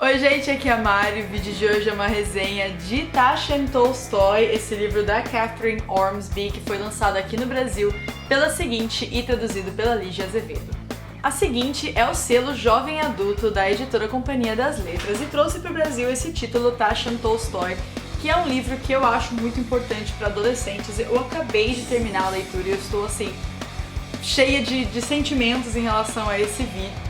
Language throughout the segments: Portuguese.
Oi gente, aqui é a Mari. O vídeo de hoje é uma resenha de Tasha and Tolstoy, esse livro da Catherine Ormsby, que foi lançado aqui no Brasil pela Seguinte e traduzido pela Lígia Azevedo. A Seguinte é o selo jovem adulto da editora Companhia das Letras e trouxe para o Brasil esse título Tasha and Tolstoy, que é um livro que eu acho muito importante para adolescentes. Eu acabei de terminar a leitura e eu estou assim, cheia de sentimentos em relação a esse vídeo.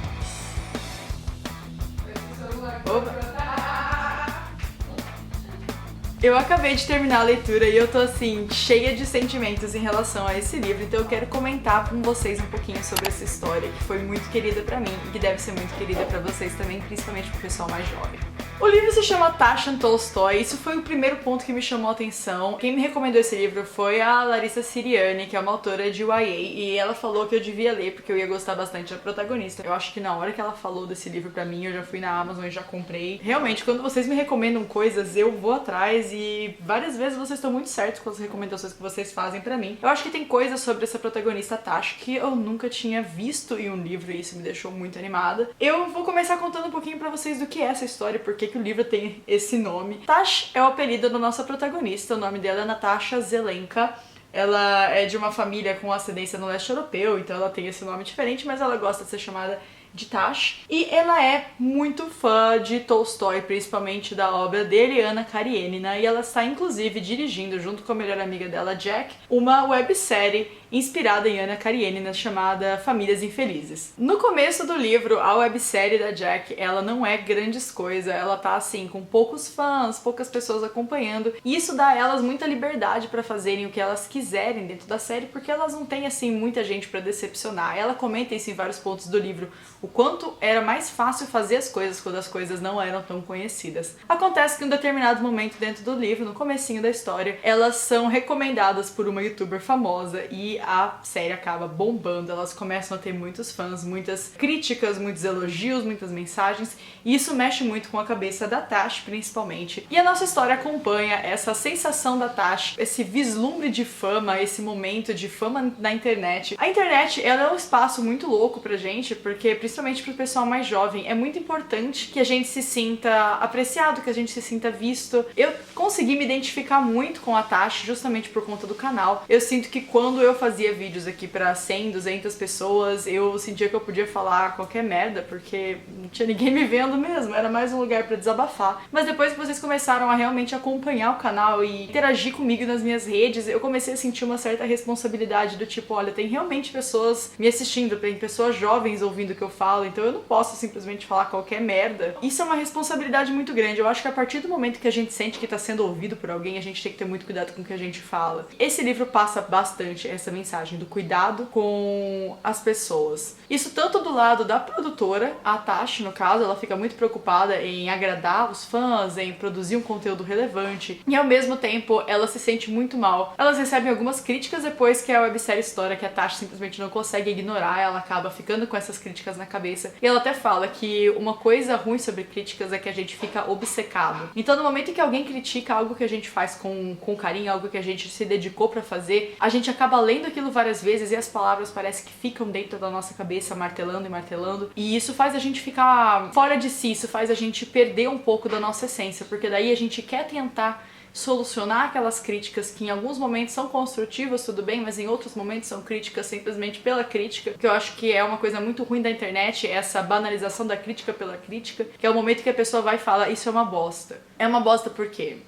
Eu acabei de terminar a leitura e eu tô assim, cheia de sentimentos em relação a esse livro, então eu quero comentar com vocês um pouquinho sobre essa história que foi muito querida pra mim e que deve ser muito querida pra vocês também, principalmente pro pessoal mais jovem. O livro se chama Tasha and Tolstoy, isso foi o primeiro ponto que me chamou a atenção. Quem me recomendou esse livro foi a Larissa Siriani, que é uma autora de YA, e ela falou que eu devia ler porque eu ia gostar bastante da protagonista. Eu acho que na hora que ela falou desse livro pra mim, eu já fui na Amazon e já comprei. Realmente, quando vocês me recomendam coisas, eu vou atrás e várias vezes vocês estão muito certos com as recomendações que vocês fazem pra mim. Eu acho que tem coisas sobre essa protagonista Tasha que eu nunca tinha visto em um livro e isso me deixou muito animada. Eu vou começar contando um pouquinho pra vocês do que é essa história, porque que o livro tem esse nome. Tasha é o apelido da nossa protagonista, o nome dela é Natasha Zelenka. Ela é de uma família com ascendência no leste europeu, então ela tem esse nome diferente, mas ela gosta de ser chamada de Tasha. E ela é muito fã de Tolstói, principalmente da obra dele, Anna Karenina, e ela está inclusive dirigindo, junto com a melhor amiga dela, Jack, uma websérie inspirada em Anna Karenina chamada Famílias Infelizes. No começo do livro, a websérie da Jack, ela não é grandes coisas, ela tá assim, com poucos fãs, poucas pessoas acompanhando, e isso dá a elas muita liberdade pra fazerem o que elas quiserem dentro da série, porque elas não têm assim muita gente pra decepcionar. Ela comenta isso em vários pontos do livro, o quanto era mais fácil fazer as coisas quando as coisas não eram tão conhecidas. Acontece que em um determinado momento dentro do livro, no comecinho da história, elas são recomendadas por uma youtuber famosa e a série acaba bombando, elas começam a ter muitos fãs, muitas críticas, muitos elogios, muitas mensagens, e isso mexe muito com a cabeça da Tasha, principalmente. E a nossa história acompanha essa sensação da Tasha, esse vislumbre de fama, esse momento de fama na internet. A internet, ela é um espaço muito louco pra gente, porque principalmente pro pessoal mais jovem, é muito importante que a gente se sinta apreciado, que a gente se sinta visto. Eu consegui me identificar muito com a Tasha justamente por conta do canal. Eu sinto que quando eu fazia vídeos aqui pra 100, 200 pessoas, eu sentia que eu podia falar qualquer merda, porque não tinha ninguém me vendo mesmo, era mais um lugar pra desabafar. Mas depois que vocês começaram a realmente acompanhar o canal e interagir comigo nas minhas redes, eu comecei a sentir uma certa responsabilidade do tipo, olha, tem realmente pessoas me assistindo, tem pessoas jovens ouvindo o que eu falo, então eu não posso simplesmente falar qualquer merda. Isso é uma responsabilidade muito grande. Eu acho que a partir do momento que a gente sente que tá sendo ouvido por alguém, a gente tem que ter muito cuidado com o que a gente fala. Esse livro passa bastante essa mensagem do cuidado com as pessoas. Isso tanto do lado da produtora, a Tasha, no caso, ela fica muito preocupada em agradar os fãs, em produzir um conteúdo relevante, e ao mesmo tempo ela se sente muito mal. Elas recebem algumas críticas depois que a websérie estoura, que a Tasha simplesmente não consegue ignorar, ela acaba ficando com essas críticas na cabeça. E ela até fala que uma coisa ruim sobre críticas é que a gente fica obcecado. Então no momento em que alguém critica algo que a gente faz com carinho, algo que a gente se dedicou pra fazer, a gente acaba lendo aquilo várias vezes e as palavras parecem que ficam dentro da nossa cabeça, martelando e martelando. E isso faz a gente ficar fora de si, isso faz a gente perder um pouco da nossa essência, porque daí a gente quer tentar solucionar aquelas críticas que em alguns momentos são construtivas, tudo bem, mas em outros momentos são críticas simplesmente pela crítica, que eu acho que é uma coisa muito ruim da internet, essa banalização da crítica pela crítica, que é o momento que a pessoa vai e fala, isso é uma bosta. É uma bosta por quê?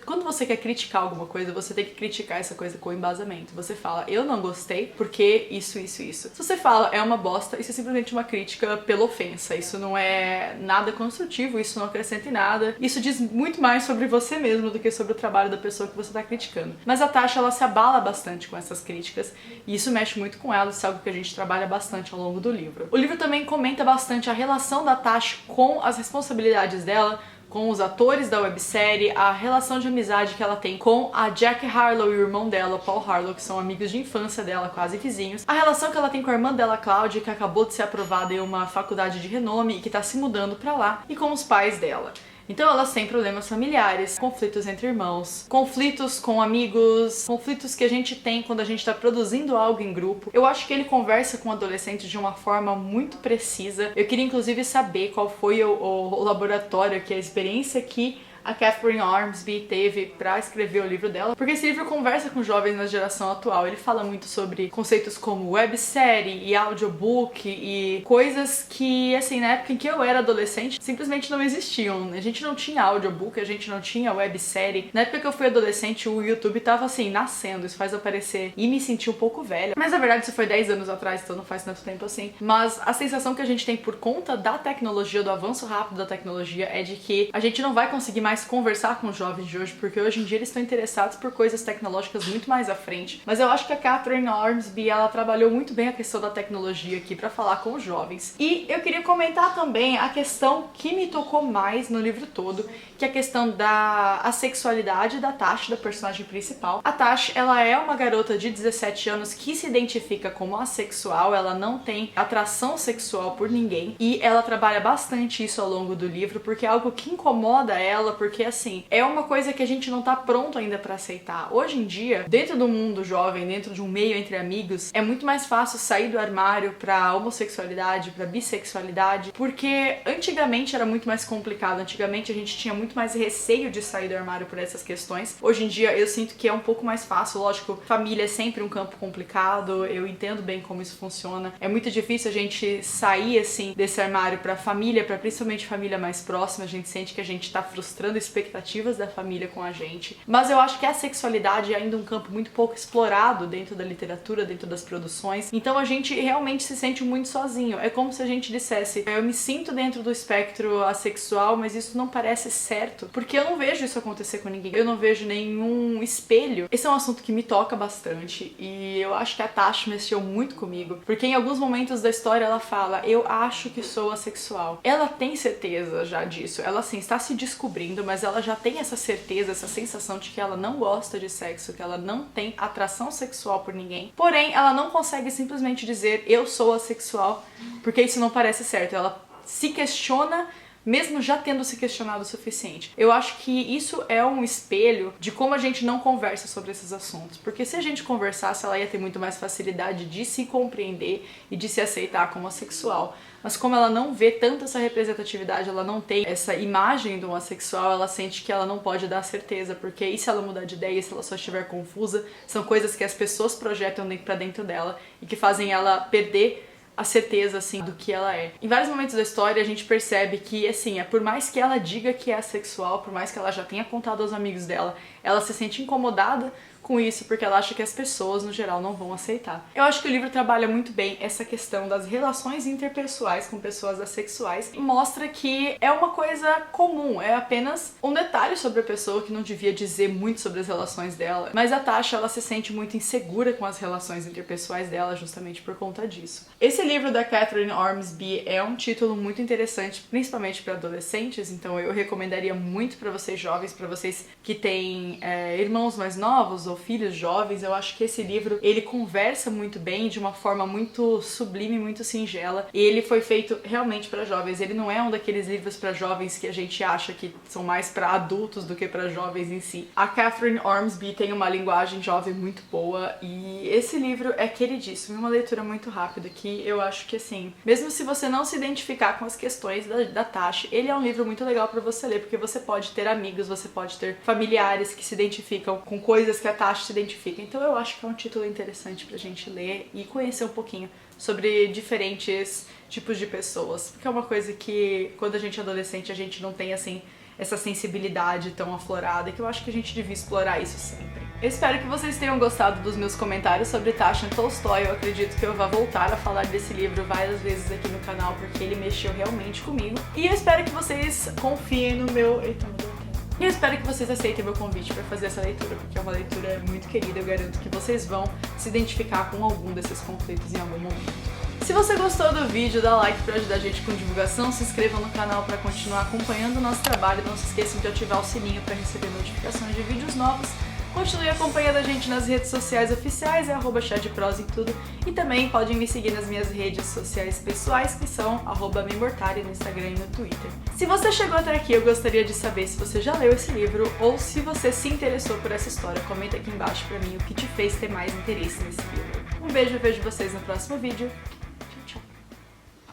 Quando você quer criticar alguma coisa, você tem que criticar essa coisa com embasamento. Você fala, eu não gostei porque isso, isso, isso. Se você fala, é uma bosta, isso é simplesmente uma crítica pela ofensa. Isso não é nada construtivo, isso não acrescenta em nada. Isso diz muito mais sobre você mesmo do que sobre o trabalho da pessoa que você tá criticando. Mas a Tasha, ela se abala bastante com essas críticas, e isso mexe muito com ela, isso é algo que a gente trabalha bastante ao longo do livro. O livro também comenta bastante a relação da Tasha com as responsabilidades dela, com os atores da websérie, a relação de amizade que ela tem com a Jack Harlow e o irmão dela, o Paul Harlow, que são amigos de infância dela, quase vizinhos, a relação que ela tem com a irmã dela, Cláudia, que acabou de ser aprovada em uma faculdade de renome e que tá se mudando pra lá, e com os pais dela. Então elas têm problemas familiares, conflitos entre irmãos, conflitos com amigos, conflitos que a gente tem quando a gente tá produzindo algo em grupo. Eu acho que ele conversa com adolescentes de uma forma muito precisa. Eu queria inclusive saber qual foi o laboratório, que é a experiência que a Catherine Ormsby teve pra escrever o livro dela, porque esse livro conversa com jovens na geração atual. Ele fala muito sobre conceitos como websérie e audiobook e coisas que, assim, na época em que eu era adolescente, simplesmente não existiam. A gente não tinha audiobook, a gente não tinha websérie. Na época que eu fui adolescente, o YouTube tava, assim, nascendo. Isso faz eu parecer e me sentir um pouco velha. Mas, na verdade, isso foi 10 anos atrás, então não faz tanto tempo assim. Mas a sensação que a gente tem por conta da tecnologia, do avanço rápido da tecnologia, é de que a gente não vai conseguir mais conversar com os jovens de hoje, porque hoje em dia eles estão interessados por coisas tecnológicas muito mais à frente. Mas eu acho que a Catherine Ormsby, ela trabalhou muito bem a questão da tecnologia aqui pra falar com os jovens. E eu queria comentar também a questão que me tocou mais no livro todo, que é a questão da assexualidade da Tash, da personagem principal. A Tash, ela é uma garota de 17 anos que se identifica como assexual, ela não tem atração sexual por ninguém, e ela trabalha bastante isso ao longo do livro, porque é algo que incomoda ela, porque assim, é uma coisa que a gente não tá pronto ainda pra aceitar. Hoje em dia, dentro do mundo jovem, dentro de um meio entre amigos, é muito mais fácil sair do armário pra homossexualidade, pra bissexualidade, porque antigamente era muito mais complicado, antigamente a gente tinha muito mais receio de sair do armário por essas questões. Hoje em dia eu sinto que é um pouco mais fácil, lógico, família é sempre um campo complicado, eu entendo bem como isso funciona. É muito difícil a gente sair assim desse armário pra família, pra principalmente família mais próxima, a gente sente que a gente tá frustrando expectativas da família com a gente. Mas eu acho que a sexualidade é ainda um campo muito pouco explorado dentro da literatura, dentro das produções. Então a gente realmente se sente muito sozinho. É como se a gente dissesse, eu me sinto dentro do espectro assexual, mas isso não parece certo, porque eu não vejo isso acontecer com ninguém. Eu não vejo nenhum espelho. Esse é um assunto que me toca bastante e eu acho que a Tash mexeu muito comigo, porque em alguns momentos da história ela fala, eu acho que sou assexual. Ela tem certeza já disso. Ela assim está se descobrindo, mas ela já tem essa certeza, essa sensação de que ela não gosta de sexo, que ela não tem atração sexual por ninguém. Porém, ela não consegue simplesmente dizer eu sou assexual, porque isso não parece certo. Ela se questiona mesmo já tendo se questionado o suficiente. Eu acho que isso é um espelho de como a gente não conversa sobre esses assuntos. Porque se a gente conversasse, ela ia ter muito mais facilidade de se compreender e de se aceitar como assexual. Mas como ela não vê tanto essa representatividade, ela não tem essa imagem de um assexual, ela sente que ela não pode dar certeza, porque e se ela mudar de ideia, e se ela só estiver confusa, são coisas que as pessoas projetam pra dentro dela e que fazem ela perder a certeza, assim, do que ela é. Em vários momentos da história a gente percebe que, assim, por mais que ela diga que é assexual, por mais que ela já tenha contado aos amigos dela, ela se sente incomodada com isso, porque ela acha que as pessoas, no geral, não vão aceitar. Eu acho que o livro trabalha muito bem essa questão das relações interpessoais com pessoas assexuais e mostra que é uma coisa comum, é apenas um detalhe sobre a pessoa que não devia dizer muito sobre as relações dela, mas a Tasha, ela se sente muito insegura com as relações interpessoais dela justamente por conta disso. Esse livro da Catherine Ormsby é um título muito interessante, principalmente para adolescentes, então eu recomendaria muito para vocês jovens, para vocês que têm irmãos mais novos ou filhos jovens. Eu acho que esse livro, ele conversa muito bem, de uma forma muito sublime, muito singela, e ele foi feito realmente para jovens. Ele não é um daqueles livros para jovens que a gente acha que são mais para adultos do que para jovens em si. A Catherine Ormsby tem uma linguagem jovem muito boa e esse livro é queridíssimo, uma leitura muito rápida que eu acho que, assim, mesmo se você não se identificar com as questões da Tash, ele é um livro muito legal para você ler, porque você pode ter amigos, você pode ter familiares que se identificam com coisas que a Tash se identifica. Então eu acho que é um título interessante pra gente ler e conhecer um pouquinho sobre diferentes tipos de pessoas, porque é uma coisa que quando a gente é adolescente a gente não tem, assim, essa sensibilidade tão aflorada, que eu acho que a gente devia explorar isso sempre. Eu espero que vocês tenham gostado dos meus comentários sobre Tarzan Tolstói. Eu acredito que eu vá voltar a falar desse livro várias vezes aqui no canal, porque ele mexeu realmente comigo. E eu espero que vocês confiem no meu... Eita, mudou. E eu espero que vocês aceitem meu convite para fazer essa leitura, porque é uma leitura muito querida. Eu garanto que vocês vão se identificar com algum desses conflitos em algum momento. Se você gostou do vídeo, dá like para ajudar a gente com divulgação, se inscreva no canal para continuar acompanhando o nosso trabalho, não se esqueçam de ativar o sininho para receber notificações de vídeos novos. Continue acompanhando a gente nas redes sociais oficiais, @chadprosa em tudo, e também podem me seguir nas minhas redes sociais pessoais, que são @memortari no Instagram e no Twitter. Se você chegou até aqui, eu gostaria de saber se você já leu esse livro ou se você se interessou por essa história. Comenta aqui embaixo pra mim o que te fez ter mais interesse nesse livro. Um beijo, eu vejo vocês no próximo vídeo.